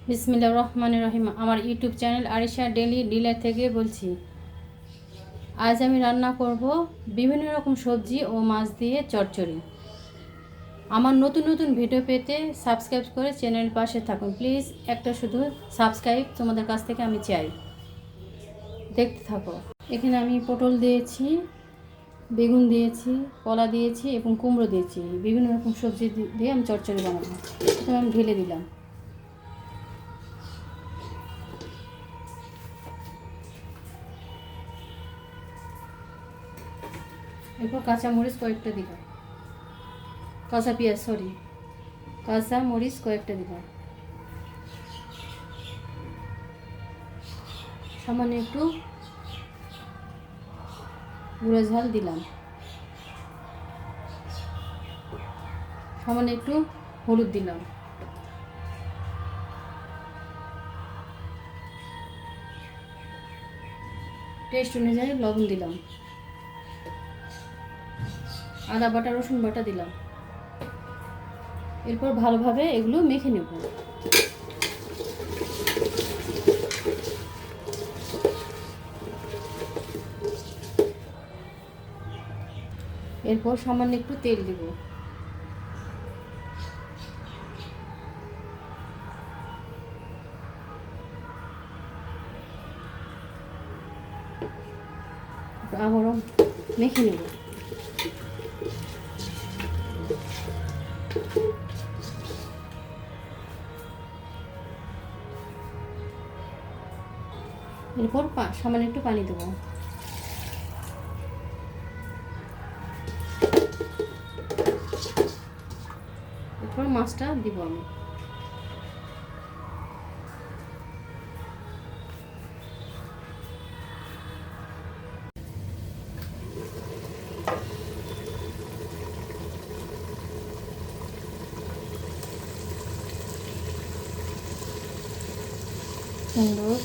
বিসমিল্লাহির রহমানির রহিম। আমার YouTube channel Arisha daily dealer থেকে বলছি। আজ আমি রান্না করব বিভিন্ন রকম সবজি ও মাছ দিয়ে চচ্চড়ি। আমার নতুন নতুন ভিডিও পেতে সাবস্ক্রাইব করে চ্যানেল পাশে থাকুন প্লিজ। একটা শুধু সাবস্ক্রাইব তোমাদের কাছ থেকে আমি চাই, দেখতে থাকো। এখানে আমি পটল দিয়েছি, বেগুন দিয়েছি, কলা দিয়েছি এবং কুমড়ো দিয়েছি। বিভিন্ন রকম সবজি দিয়ে আমি চচ্চড়ি বানাবো। এটা আমি ঢেলে দিলাম। এরপর কাঁচামরিচ কয়েকটা দিলাম, কাঁচা মরিচ কয়েকটা দিলাম। সামান্য একটু গুঁড়ো ঝাল দিলাম, সামান্য একটু হলুদ দিলাম, টেস্ট অনুযায়ী লবণ দিলাম, আদা বাটা রসুন বাটা দিলাম। এরপর ভালোভাবে এগুলো মেখে নেব। এরপর সামান্য একটু তেল দেব। আবারও মেখে নেব। এরপর সামান্য একটু পানি দেবো। এরপর মাছটা দিব আমি। সুন্দর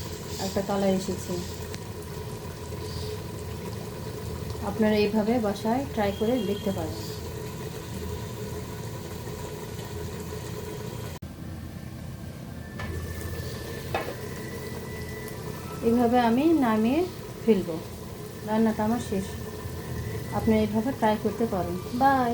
একটা কালার এসেছে। আপনারা এইভাবে বাসায় ট্রাই করে দেখতে পারেন। এইভাবে আমি নামিয়ে ফেলবো। রান্নাটা আমার শেষ। আপনারা এইভাবে ট্রাই করতে পারেন। বাই।